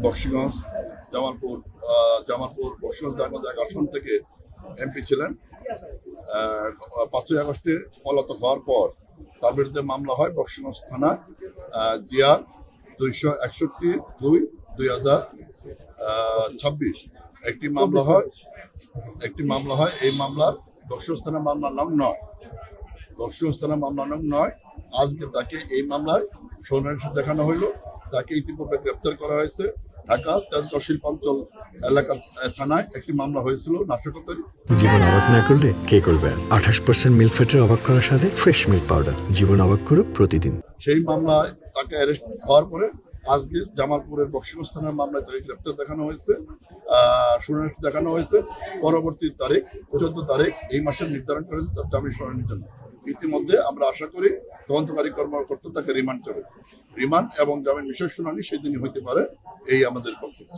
Bakshiganj Jamalpur Bakshiganj diamond এক আসন থেকে এমপি ছিলেন। 5ই আগস্টে পলাতক হওয়ার পর তার বিরুদ্ধে মামলা হয় বক্সিগঞ্জ থানা জিআর 261-2-2026 একটি মামলা হয়। এই মামলার বক্সিগঞ্জ থানা মামলা নং 9। আজকে তাকে এই মামলায় শুনানি দেখানো হইল। তাকে ইতিপূর্বে গ্রেপ্তার করা হয়েছে। ঢাকা তেজগাঁও শিল্পাঞ্চল এলাকা থানায় একটি মামলা হয়েছিল নাশকতার। জীবন অবাক না করলে কে করবে? 28% মিল্ক ফ্যাটের অবাক করার সাথে ফ্রেশ মিল্ক পাউডার। জীবন অবাক করুক প্রতিদিন। সেই মামলায় তাকে অ্যারেস্ট হওয়ার পরে আজকে জামালপুরের বক্সিগঞ্জ থানার মামলায় তাকে গ্রেপ্তার দেখানো হয়েছে, শুনানি দেখানো হয়েছে। পরবর্তী তারিখ 14 তারিখ এই মাসের নির্ধারণ করেছে তার জামিন শুনানির জন্য। ইতিমধ্যে আমরা আশা করি তদন্তকারী কর্মকর্তা তাকে রিমান্ড করবে। রিমান্ড এবং জামিন বিষয় শুনানি সেদিনই হইতে পারে, এই আমাদের বক্তব্য।